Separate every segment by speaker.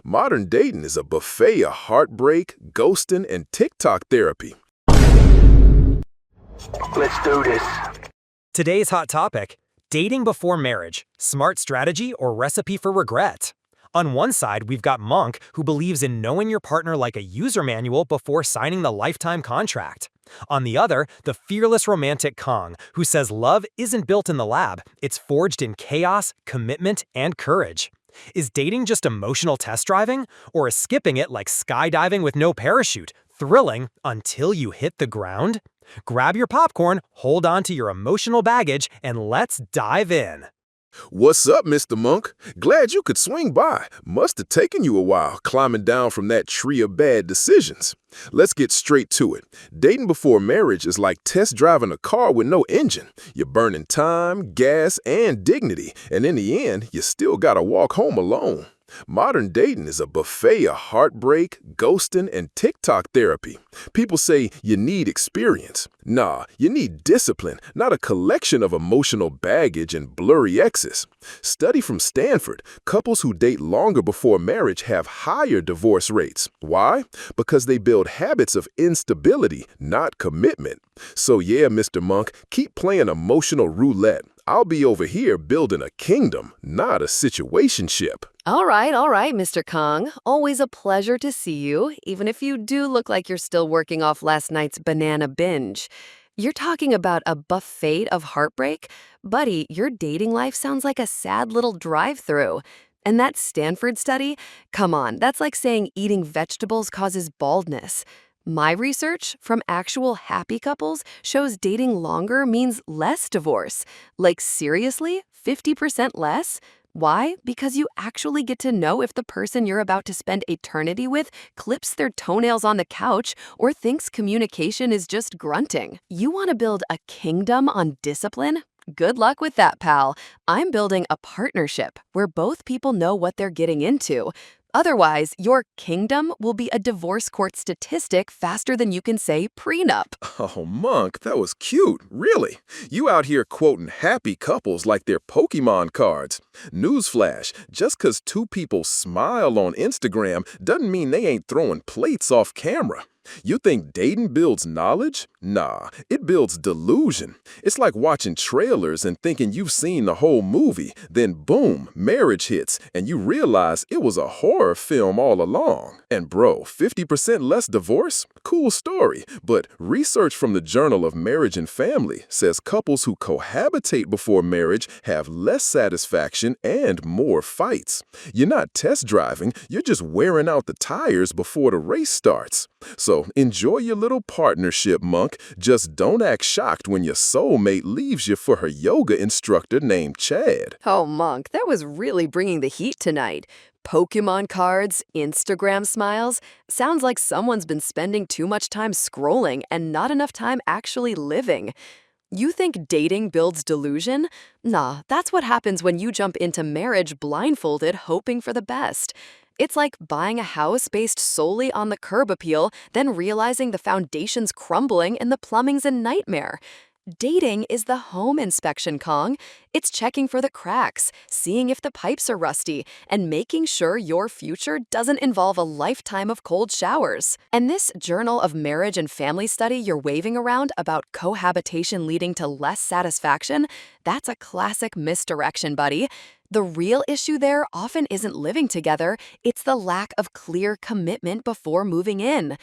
Speaker 1: Modern dating is a buffet of heartbreak, ghosting, and TikTok therapy.
Speaker 2: Let's do this.
Speaker 3: Today's hot topic: dating before marriage, smart strategy or recipe for regret. On one side, we've got Monk, who believes in knowing your partner like a user manual before signing the lifetime contract. On the other, the fearless romantic Kong, who says love isn't built in the lab, it's forged in chaos, commitment, and courage. Is dating just emotional test driving, or is skipping it like skydiving with no parachute, thrilling until you hit the ground? Grab your popcorn, hold on to your emotional baggage, and let's dive in.
Speaker 1: What's up, Mr. Monk? Glad you could swing by. Must have taken you a while climbing down from that tree of bad decisions. Let's get straight to it. Dating before marriage is like test driving a car with no engine. You're burning time, gas, and dignity, and in the end, you still gotta walk home alone. Modern dating is a buffet of heartbreak, ghosting, and TikTok therapy. People say you need experience. Nah, you need discipline, not a collection of emotional baggage and blurry exes. Study from Stanford: couples who date longer before marriage have higher divorce rates. Why? Because they build habits of instability, not commitment. So yeah, Mr. Monk, keep playing emotional roulette. I'll be over here building a kingdom, not a situationship.
Speaker 4: All right, Mr. Kong. Always a pleasure to see you, even if you do look like you're still working off last night's banana binge. You're talking about a buffet of heartbreak? Buddy, your dating life sounds like a sad little drive-through. And that Stanford study? Come on, that's like saying eating vegetables causes baldness. My research from actual happy couples shows dating longer means less divorce. Like seriously, 50% less? Why? Because you actually get to know if the person you're about to spend eternity with clips their toenails on the couch or thinks communication is just grunting. You want to build a kingdom on discipline? Good luck with that, pal. I'm building a partnership where both people know what they're getting into. Otherwise, your kingdom will be a divorce court statistic faster than you can say prenup.
Speaker 1: Oh, Monk, that was cute. Really? You out here quoting happy couples like they're Pokemon cards. Newsflash, just 'cause two people smile on Instagram doesn't mean they ain't throwing plates off camera. You think dating builds knowledge? Nah, it builds delusion. It's like watching trailers and thinking you've seen the whole movie, then boom, marriage hits, and you realize it was a horror film all along. And bro, 50% less divorce? Cool story, but research from the Journal of Marriage and Family says couples who cohabitate before marriage have less satisfaction and more fights. You're not test driving, you're just wearing out the tires before the race starts. So enjoy your little partnership, Monk. Just don't act shocked when your soulmate leaves you for her yoga instructor named Chad.
Speaker 4: Oh, Monk, that was really bringing the heat tonight. Pokemon cards, Instagram smiles. Sounds like someone's been spending too much time scrolling and not enough time actually living. You think dating builds delusion? Nah, that's what happens when you jump into marriage blindfolded, hoping for the best. It's like buying a house based solely on the curb appeal, then realizing the foundation's crumbling and the plumbing's a nightmare. Dating is the home inspection, Kong. It's checking for the cracks, seeing if the pipes are rusty, and making sure your future doesn't involve a lifetime of cold showers. And this Journal of Marriage and Family study you're waving around about cohabitation leading to less satisfaction, that's a classic misdirection, buddy. The real issue there often isn't living together, it's the lack of clear commitment before moving in.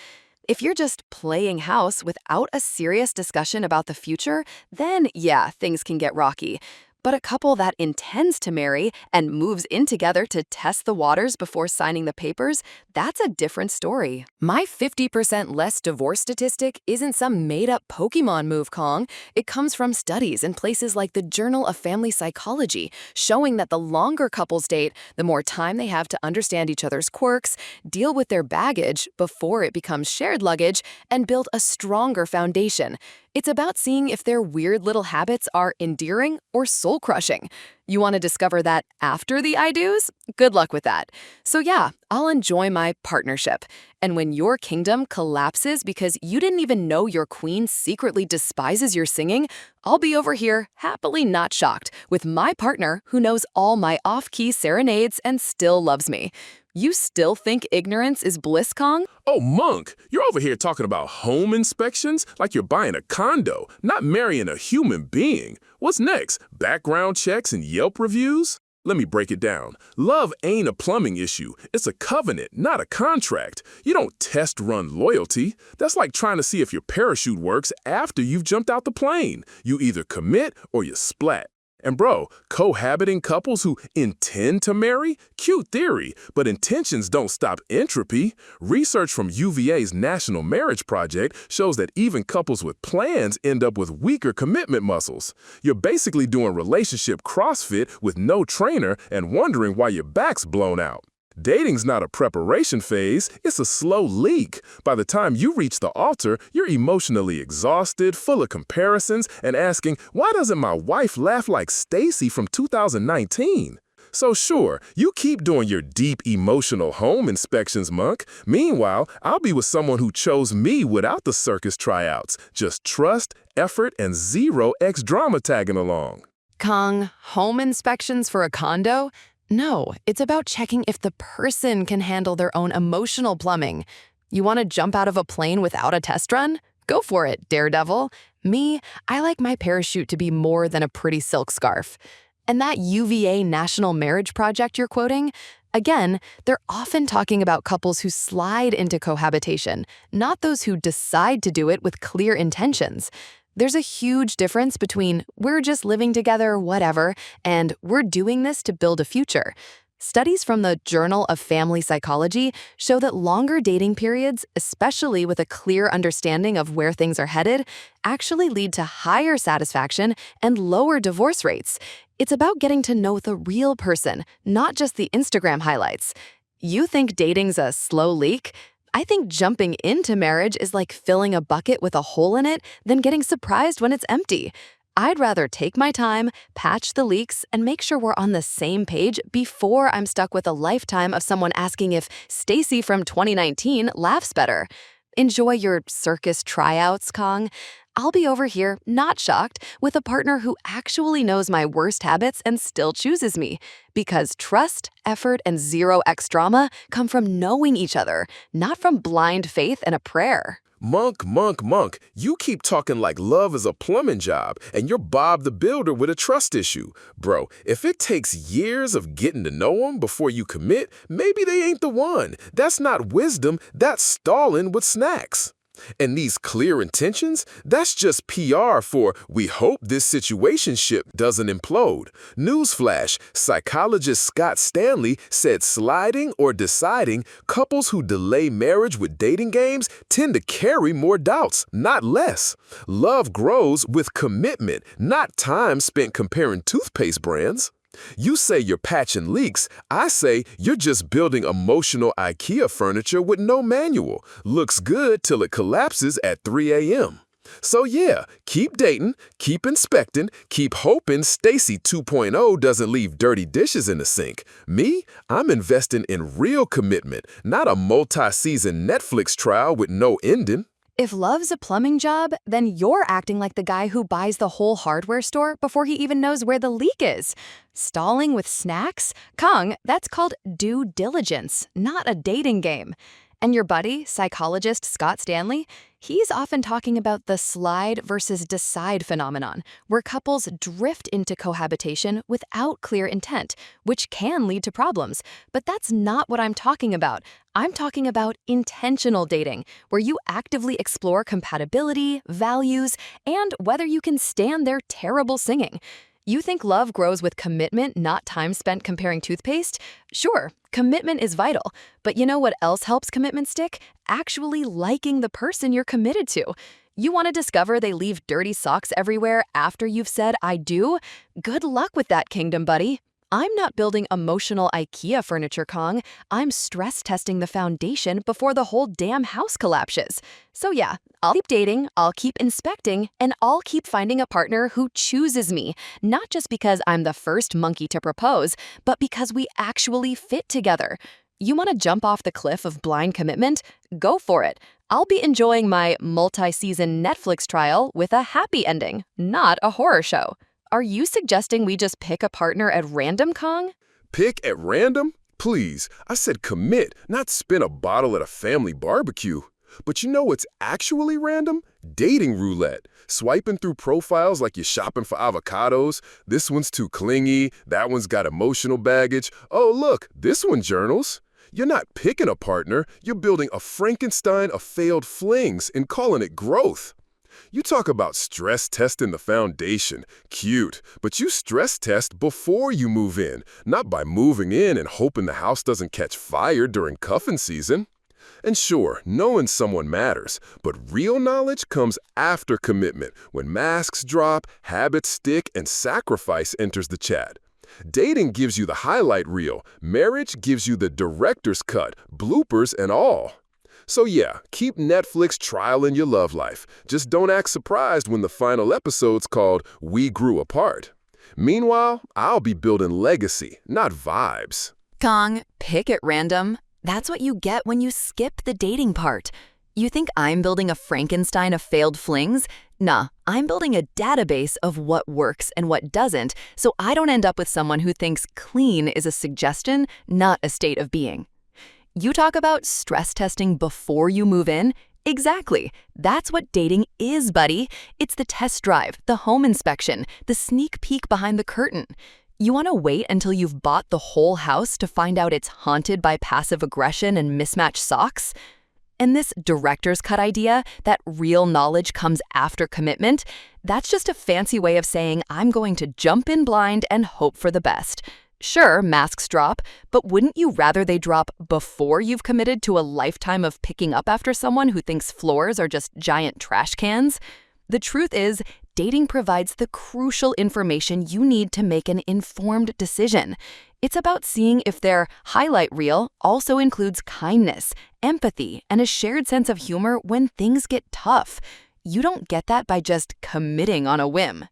Speaker 4: If you're just playing house without a serious discussion about the future, then yeah, things can get rocky. But a couple that intends to marry and moves in together to test the waters before signing the papers, that's a different story. My 50% less divorce statistic isn't some made-up Pokemon move, Kong. It comes from studies in places like the Journal of Family Psychology, showing that the longer couples date, the more time they have to understand each other's quirks, deal with their baggage before it becomes shared luggage, and build a stronger foundation. It's about seeing if their weird little habits are endearing or soul-crushing. You want to discover that after the I-dos? Good luck with that. So yeah, I'll enjoy my partnership. And when your kingdom collapses because you didn't even know your queen secretly despises your singing, I'll be over here, happily not shocked, with my partner who knows all my off-key serenades and still loves me. You still think ignorance is bliss, Kong?
Speaker 1: Oh, Monk, you're over here talking about home inspections like you're buying a condo, not marrying a human being. What's next? Background checks and Yelp reviews? Let me break it down. Love ain't a plumbing issue. It's a covenant, not a contract. You don't test run loyalty. That's like trying to see if your parachute works after you've jumped out the plane. You either commit or you splat. And bro, cohabiting couples who intend to marry? Cute theory, but intentions don't stop entropy. Research from UVA's National Marriage Project shows that even couples with plans end up with weaker commitment muscles. You're basically doing relationship CrossFit with no trainer and wondering why your back's blown out. Dating's not a preparation phase, it's a slow leak. By the time you reach the altar, you're emotionally exhausted, full of comparisons, and asking, why doesn't my wife laugh like Stacy from 2019? So sure, you keep doing your deep emotional home inspections, Monk. Meanwhile, I'll be with someone who chose me without the circus tryouts. Just trust, effort, and zero ex-drama tagging along.
Speaker 4: Kong, home inspections for a condo? No, it's about checking if the person can handle their own emotional plumbing. You want to jump out of a plane without a test run? Go for it, daredevil. Me, I like my parachute to be more than a pretty silk scarf. And that UVA National Marriage Project you're quoting? Again, they're often talking about couples who slide into cohabitation, not those who decide to do it with clear intentions. There's a huge difference between we're just living together, whatever, and we're doing this to build a future. Studies from the Journal of Family Psychology show that longer dating periods, especially with a clear understanding of where things are headed, actually lead to higher satisfaction and lower divorce rates. It's about getting to know the real person, not just the Instagram highlights. You think dating's a slow leak? I think jumping into marriage is like filling a bucket with a hole in it than getting surprised when it's empty. I'd rather take my time, patch the leaks, and make sure we're on the same page before I'm stuck with a lifetime of someone asking if Stacy from 2019 laughs better. Enjoy your circus tryouts, Kong. I'll be over here, not shocked, with a partner who actually knows my worst habits and still chooses me. Because trust, effort, and zero ex-drama come from knowing each other, not from blind faith and a prayer.
Speaker 1: Monk, you keep talking like love is a plumbing job, and you're Bob the Builder with a trust issue. Bro, if it takes years of getting to know them before you commit, maybe they ain't the one. That's not wisdom, that's stalling with snacks. And these clear intentions, that's just PR for we hope this situationship doesn't implode. Newsflash, psychologist Scott Stanley said sliding or deciding, couples who delay marriage with dating games tend to carry more doubts, not less. Love grows with commitment, not time spent comparing toothpaste brands. You say you're patching leaks, I say you're just building emotional IKEA furniture with no manual. Looks good till it collapses at 3 a.m. So yeah, keep dating, keep inspecting, keep hoping Stacy 2.0 doesn't leave dirty dishes in the sink. Me, I'm investing in real commitment, not a multi-season Netflix trial with no ending.
Speaker 4: If love's a plumbing job, then you're acting like the guy who buys the whole hardware store before he even knows where the leak is. Stalling with snacks? Kong, that's called due diligence, not a dating game. And your buddy, psychologist Scott Stanley, he's often talking about the slide versus decide phenomenon, where couples drift into cohabitation without clear intent, which can lead to problems. But that's not what I'm talking about. I'm talking about intentional dating, where you actively explore compatibility, values, and whether you can stand their terrible singing. You think love grows with commitment, not time spent comparing toothpaste? Sure, commitment is vital. But you know what else helps commitment stick? Actually liking the person you're committed to. You want to discover they leave dirty socks everywhere after you've said, I do? Good luck with that, kingdom buddy. I'm not building emotional IKEA furniture, Kong. I'm stress testing the foundation before the whole damn house collapses. So yeah, I'll keep dating, I'll keep inspecting, and I'll keep finding a partner who chooses me, not just because I'm the first monkey to propose, but because we actually fit together. You want to jump off the cliff of blind commitment? Go for it. I'll be enjoying my multi-season Netflix trial with a happy ending, not a horror show. Are you suggesting we just pick a partner at random, Kong?
Speaker 1: Pick at random? Please, I said commit, not spin a bottle at a family barbecue. But you know what's actually random? Dating roulette. Swiping through profiles like you're shopping for avocados. This one's too clingy. That one's got emotional baggage. Oh, look, this one journals. You're not picking a partner. You're building a Frankenstein of failed flings and calling it growth. You talk about stress testing the foundation. Cute. But you stress test before you move in, not by moving in and hoping the house doesn't catch fire during cuffing season. And sure, knowing someone matters, but real knowledge comes after commitment, when masks drop, habits stick, and sacrifice enters the chat. Dating gives you the highlight reel. Marriage gives you the director's cut, bloopers and all. So yeah, keep Netflix trialing your love life. Just don't act surprised when the final episode's called We Grew Apart. Meanwhile, I'll be building legacy, not vibes.
Speaker 4: Kong, pick at random. That's what you get when you skip the dating part. You think I'm building a Frankenstein of failed flings? Nah, I'm building a database of what works and what doesn't, so I don't end up with someone who thinks clean is a suggestion, not a state of being. You talk about stress testing before you move in? Exactly. That's what dating is, buddy. It's the test drive, the home inspection, the sneak peek behind the curtain. You want to wait until you've bought the whole house to find out it's haunted by passive aggression and mismatched socks? And this director's cut idea, that real knowledge comes after commitment, that's just a fancy way of saying I'm going to jump in blind and hope for the best. Sure, masks drop, but wouldn't you rather they drop before you've committed to a lifetime of picking up after someone who thinks floors are just giant trash cans? The truth is, dating provides the crucial information you need to make an informed decision. It's about seeing if their highlight reel also includes kindness, empathy, and a shared sense of humor when things get tough. You don't get that by just committing on a whim.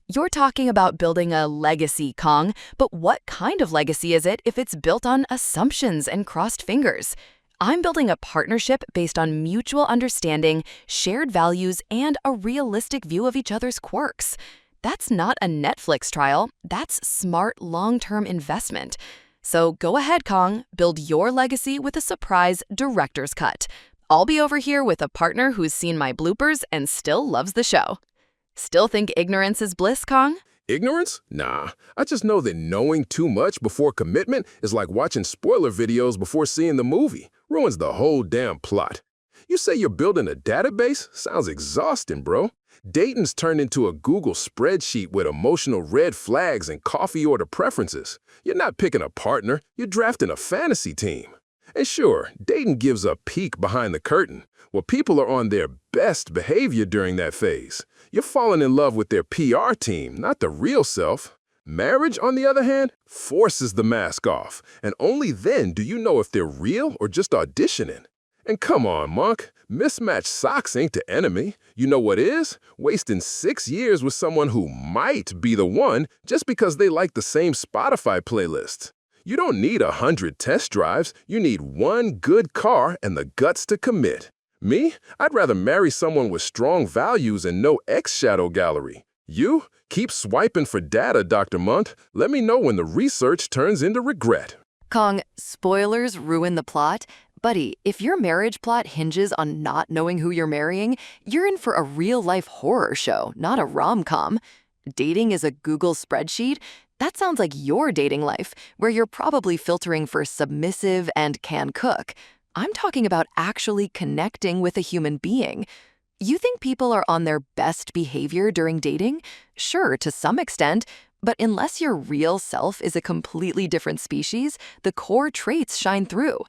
Speaker 4: You're talking about building a legacy, Kong, but what kind of legacy is it if it's built on assumptions and crossed fingers? I'm building a partnership based on mutual understanding, shared values, and a realistic view of each other's quirks. That's not a Netflix trial. That's smart, long-term investment. So go ahead, Kong. Build your legacy with a surprise director's cut. I'll be over here with a partner who's seen my bloopers and still loves the show. Still think ignorance is bliss, Kong?
Speaker 1: Ignorance? Nah, I just know that knowing too much before commitment is like watching spoiler videos before seeing the movie. Ruins the whole damn plot. You say you're building a database? Sounds exhausting, bro. Dating's turned into a Google spreadsheet with emotional red flags and coffee order preferences. You're not picking a partner, you're drafting a fantasy team. And sure, dating gives a peek behind the curtain, where people are on their best behavior during that phase. You're falling in love with their PR team, not the real self. Marriage, on the other hand, forces the mask off, and only then do you know if they're real or just auditioning. And come on, Monk, mismatched socks ain't the enemy. You know what is? Wasting 6 years with someone who might be the one just because they like the same Spotify playlist. You don't need 100 test drives, you need one good car and the guts to commit. Me? I'd rather marry someone with strong values and no ex-shadow gallery. You? Keep swiping for data, Dr. Munt. Let me know when the research turns into regret.
Speaker 4: Kong, spoilers ruin the plot. Buddy, if your marriage plot hinges on not knowing who you're marrying, you're in for a real-life horror show, not a rom-com. Dating is a Google spreadsheet? That sounds like your dating life, where you're probably filtering for submissive and can cook. I'm talking about actually connecting with a human being. You think people are on their best behavior during dating? Sure, to some extent, but unless your real self is a completely different species, the core traits shine through.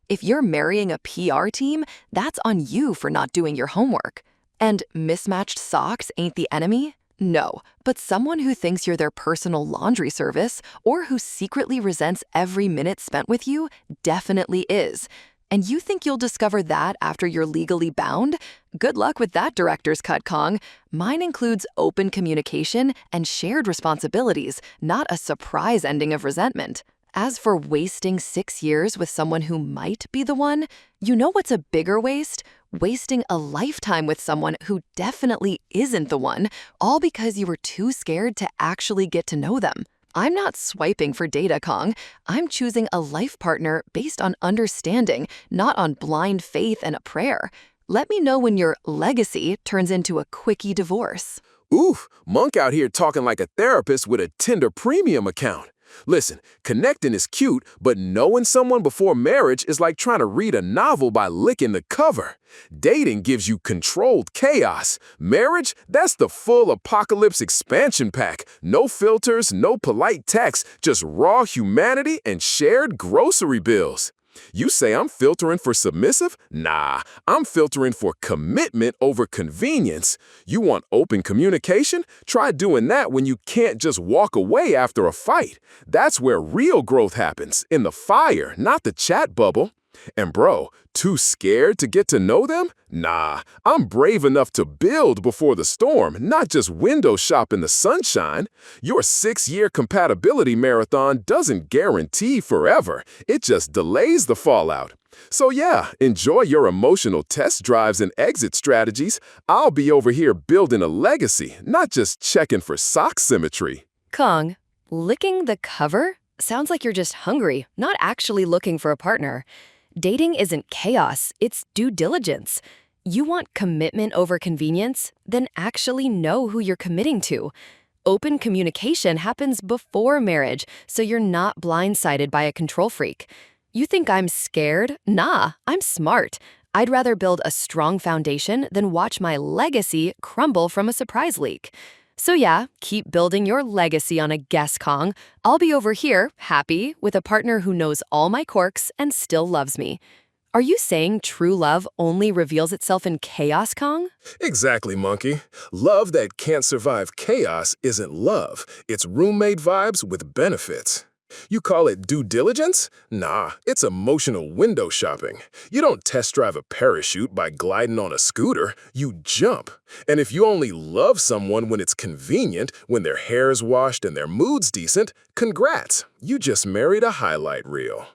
Speaker 4: If you're marrying a PR team, that's on you for not doing your homework. And mismatched socks ain't the enemy? No, but someone who thinks you're their personal laundry service or who secretly resents every minute spent with you definitely is. And you think you'll discover that after you're legally bound? Good luck with that director's cut, Kong. Mine includes open communication and shared responsibilities, not a surprise ending of resentment. As for wasting 6 years with someone who might be the one, you know what's a bigger waste? Wasting a lifetime with someone who definitely isn't the one, all because you were too scared to actually get to know them. I'm not swiping for data, Kong. I'm choosing a life partner based on understanding, not on blind faith and a prayer. Let me know when your legacy turns into a quickie divorce.
Speaker 1: Oof, Monk out here talking like a therapist with a Tinder premium account. Listen, connecting is cute, but knowing someone before marriage is like trying to read a novel by licking the cover. Dating gives you controlled chaos. Marriage, that's the full apocalypse expansion pack. No filters, no polite text, just raw humanity and shared grocery bills. You say I'm filtering for submissive? Nah, I'm filtering for commitment over convenience. You want open communication? Try doing that when you can't just walk away after a fight. That's where real growth happens, in the fire, not the chat bubble. And bro, too scared to get to know them? Nah, I'm brave enough to build before the storm, not just window shop in the sunshine. Your 6-year compatibility marathon doesn't guarantee forever. It just delays the fallout. So yeah, enjoy your emotional test drives and exit strategies. I'll be over here building a legacy, not just checking for sock symmetry.
Speaker 4: Kong, licking the cover? Sounds like you're just hungry, not actually looking for a partner. Dating isn't chaos, it's due diligence. You want commitment over convenience? Then actually know who you're committing to. Open communication happens before marriage, so you're not blindsided by a control freak. You think I'm scared? Nah, I'm smart. I'd rather build a strong foundation than watch my legacy crumble from a surprise leak. So yeah, keep building your legacy on a guess, Kong. I'll be over here, happy, with a partner who knows all my quirks and still loves me. Are you saying true love only reveals itself in chaos, Kong?
Speaker 1: Exactly, Monkey. Love that can't survive chaos isn't love. It's roommate vibes with benefits. You call it due diligence? Nah, it's emotional window shopping. You don't test drive a parachute by gliding on a scooter. You jump. And if you only love someone when it's convenient, when their hair's washed and their mood's decent, congrats, you just married a highlight reel.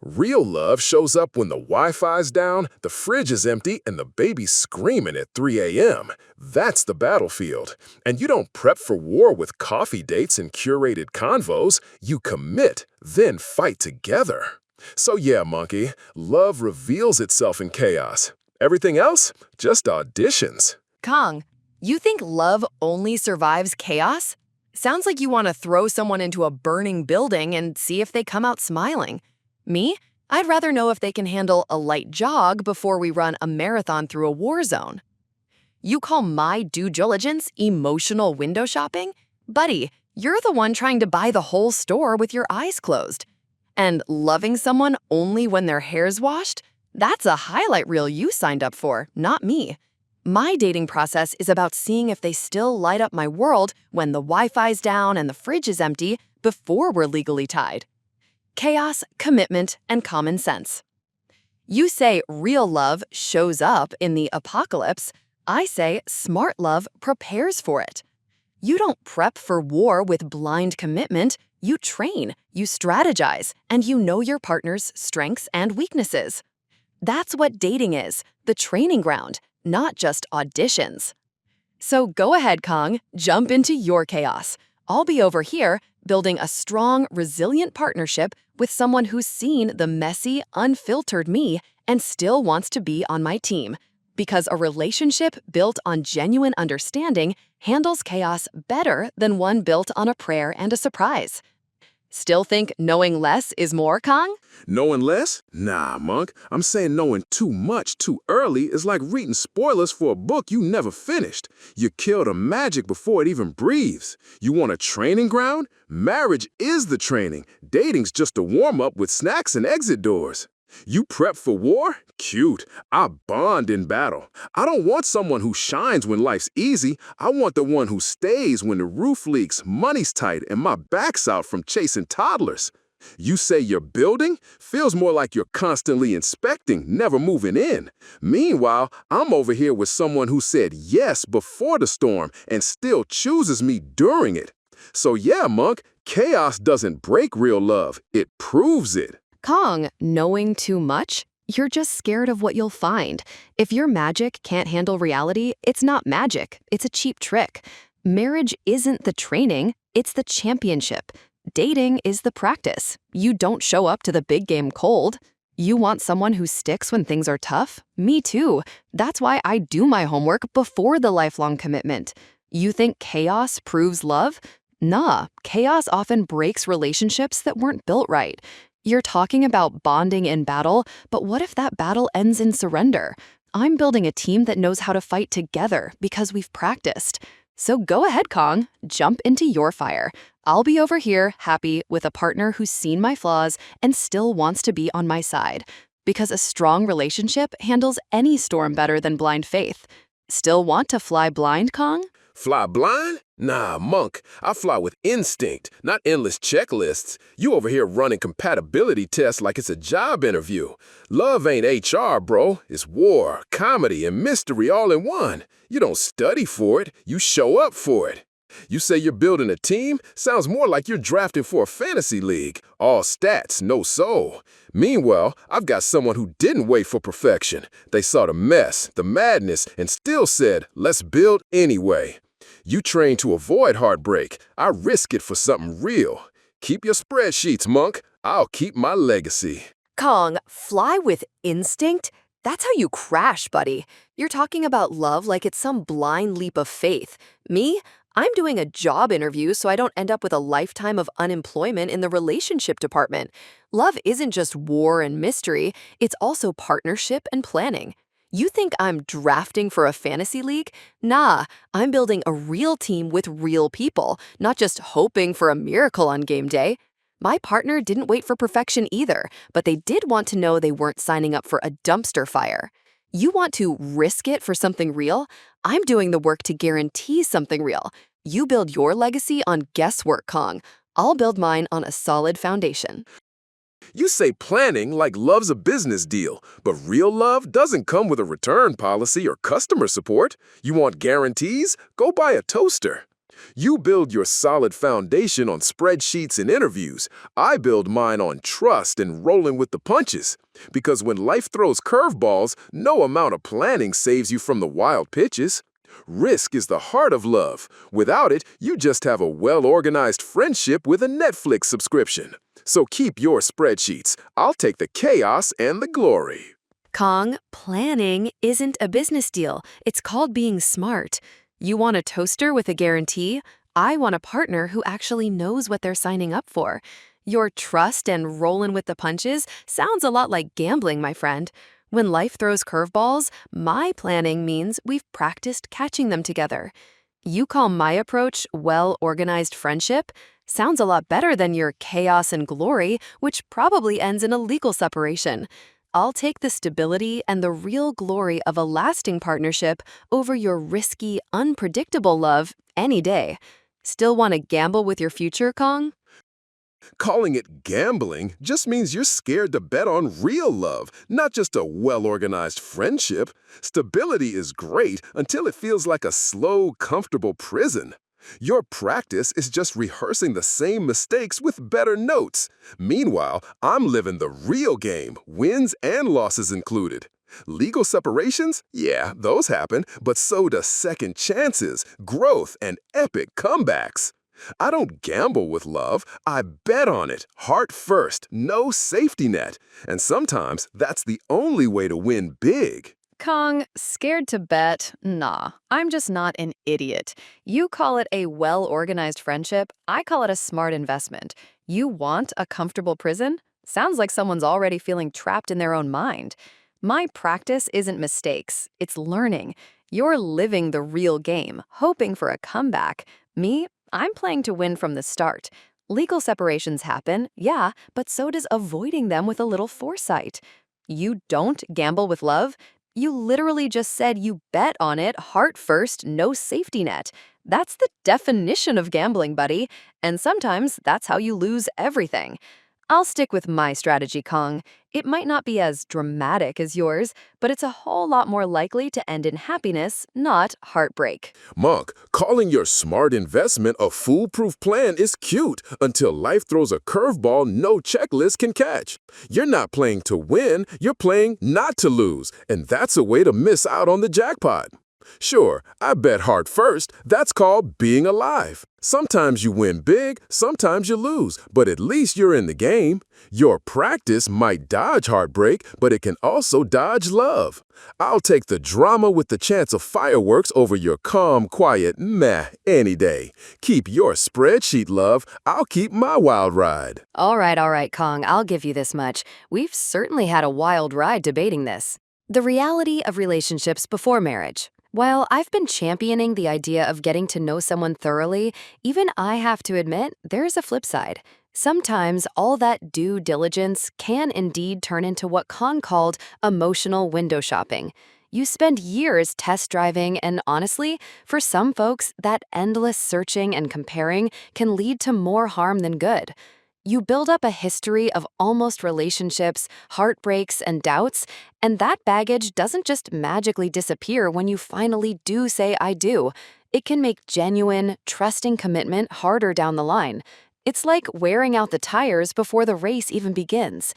Speaker 1: Real love shows up when the Wi-Fi's down, the fridge is empty, and the baby's screaming at 3 a.m. That's the battlefield. And you don't prep for war with coffee dates and curated convos. You commit, then fight together. So yeah, Monkey, love reveals itself in chaos. Everything else, just auditions.
Speaker 4: Kong, you think love only survives chaos? Sounds like you want to throw someone into a burning building and see if they come out smiling. Me? I'd rather know if they can handle a light jog before we run a marathon through a war zone. You call my due diligence emotional window shopping? Buddy, you're the one trying to buy the whole store with your eyes closed. And loving someone only when their hair's washed? That's a highlight reel you signed up for, not me. My dating process is about seeing if they still light up my world when the Wi-Fi's down and the fridge is empty before we're legally tied. Chaos, commitment, and common sense. You say real love shows up in the apocalypse. I say smart love prepares for it. You don't prep for war with blind commitment. You train, you strategize, and you know your partner's strengths and weaknesses. That's what dating is, the training ground, not just auditions. So go ahead, Kong, jump into your chaos. I'll be over here building a strong, resilient partnership with someone who's seen the messy, unfiltered me and still wants to be on my team. Because a relationship built on genuine understanding handles chaos better than one built on a prayer and a surprise. Still think knowing less is more, Kong?
Speaker 1: Knowing less? Nah, Monk. I'm saying knowing too much too early is like reading spoilers for a book you never finished. You kill the magic before it even breathes. You want a training ground? Marriage is the training. Dating's just a warm-up with snacks and exit doors. You prep for war? Cute. I bond in battle. I don't want someone who shines when life's easy. I want the one who stays when the roof leaks, money's tight, and my back's out from chasing toddlers. You say you're building? Feels more like you're constantly inspecting, never moving in. Meanwhile, I'm over here with someone who said yes before the storm and still chooses me during it. So yeah, Monk, chaos doesn't break real love. It proves it.
Speaker 4: Kong, knowing too much? You're just scared of what you'll find. If your magic can't handle reality, it's not magic. It's a cheap trick. Marriage isn't the training, it's the championship. Dating is the practice. You don't show up to the big game cold. You want someone who sticks when things are tough? Me too. That's why I do my homework before the lifelong commitment. You think chaos proves love? Nah, chaos often breaks relationships that weren't built right. You're talking about bonding in battle, but what if that battle ends in surrender? I'm building a team that knows how to fight together because we've practiced. So go ahead, Kong. Jump into your fire. I'll be over here, happy, with a partner who's seen my flaws and still wants to be on my side. Because a strong relationship handles any storm better than blind faith. Still want to fly blind, Kong?
Speaker 1: Fly blind? Nah, Monk. I fly with instinct, not endless checklists. You over here running compatibility tests like it's a job interview. Love ain't HR, bro. It's war, comedy, and mystery all in one. You don't study for it. You show up for it. You say you're building a team? Sounds more like you're drafting for a fantasy league. All stats, no soul. Meanwhile, I've got someone who didn't wait for perfection. They saw the mess, the madness, and still said, let's build anyway. You train to avoid heartbreak. I risk it for something real. Keep your spreadsheets, Monk. I'll keep my legacy.
Speaker 4: Kong, fly with instinct? That's how you crash, buddy. You're talking about love like it's some blind leap of faith. Me? I'm doing a job interview so I don't end up with a lifetime of unemployment in the relationship department. Love isn't just war and mystery, it's also partnership and planning. You think I'm drafting for a fantasy league? Nah, I'm building a real team with real people, not just hoping for a miracle on game day. My partner didn't wait for perfection either, but they did want to know they weren't signing up for a dumpster fire. You want to risk it for something real? I'm doing the work to guarantee something real. You build your legacy on guesswork, Kong. I'll build mine on a solid foundation.
Speaker 1: You say planning like love's a business deal, but real love doesn't come with a return policy or customer support. You want guarantees? Go buy a toaster. You build your solid foundation on spreadsheets and interviews. I build mine on trust and rolling with the punches. Because when life throws curveballs, no amount of planning saves you from the wild pitches. Risk is the heart of love. Without it, you just have a well-organized friendship with a Netflix subscription. So keep your spreadsheets. I'll take the chaos and the glory.
Speaker 4: Kong, planning isn't a business deal. It's called being smart. You want a toaster with a guarantee? I want a partner who actually knows what they're signing up for. Your trust and rolling with the punches sounds a lot like gambling, my friend. When life throws curveballs, my planning means we've practiced catching them together. You call my approach well-organized friendship? Sounds a lot better than your chaos and glory, which probably ends in a legal separation. I'll take the stability and the real glory of a lasting partnership over your risky, unpredictable love any day. Still want to gamble with your future, Kong?
Speaker 1: Calling it gambling just means you're scared to bet on real love, not just a well-organized friendship. Stability is great until it feels like a slow, comfortable prison. Your practice is just rehearsing the same mistakes with better notes. Meanwhile, I'm living the real game, wins and losses included. Legal separations? Yeah, those happen, but so do second chances, growth, and epic comebacks. I don't gamble with love, I bet on it, heart first, no safety net. And sometimes that's the only way to win big.
Speaker 4: Kong, scared to bet? Nah, I'm just not an idiot. You call it a well-organized friendship, I call it a smart investment. You want a comfortable prison? Sounds like someone's already feeling trapped in their own mind. My practice isn't mistakes, it's learning. You're living the real game, hoping for a comeback. Me? I'm playing to win from the start. Legal separations happen, yeah, but so does avoiding them with a little foresight. You don't gamble with love? You literally just said you bet on it, heart first, no safety net. That's the definition of gambling, buddy. And sometimes that's how you lose everything. I'll stick with my strategy, Kong. It might not be as dramatic as yours, but it's a whole lot more likely to end in happiness, not heartbreak.
Speaker 1: Monk, calling your smart investment a foolproof plan is cute until life throws a curveball no checklist can catch. You're not playing to win, you're playing not to lose, and that's a way to miss out on the jackpot. Sure, I bet heart first. That's called being alive. Sometimes you win big, sometimes you lose, but at least you're in the game. Your practice might dodge heartbreak, but it can also dodge love. I'll take the drama with the chance of fireworks over your calm, quiet meh any day. Keep your spreadsheet, love. I'll keep my wild ride.
Speaker 4: All right, Kong, I'll give you this much. We've certainly had a wild ride debating this. The reality of relationships before marriage. While I've been championing the idea of getting to know someone thoroughly, even I have to admit there's a flip side. Sometimes all that due diligence can indeed turn into what Kong called emotional window shopping. You spend years test driving, and honestly, for some folks, that endless searching and comparing can lead to more harm than good. You build up a history of almost relationships, heartbreaks, and doubts, and that baggage doesn't just magically disappear when you finally do say I do. It can make genuine, trusting commitment harder down the line. It's like wearing out the tires before the race even begins.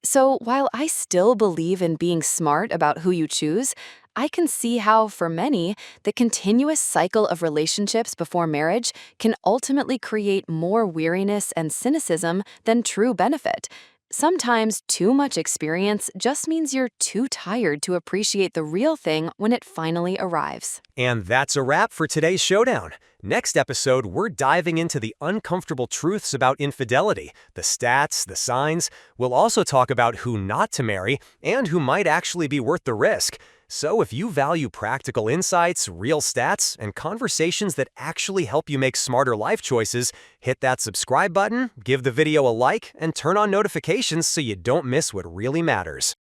Speaker 4: So while I still believe in being smart about who you choose, I can see how, for many, the continuous cycle of relationships before marriage can ultimately create more weariness and cynicism than true benefit. Sometimes too much experience just means you're too tired to appreciate the real thing when it finally arrives.
Speaker 3: And that's a wrap for today's showdown. Next episode, we're diving into the uncomfortable truths about infidelity, the stats, the signs. We'll also talk about who not to marry and who might actually be worth the risk. So if you value practical insights, real stats, and conversations that actually help you make smarter life choices, hit that subscribe button, give the video a like, and turn on notifications so you don't miss what really matters.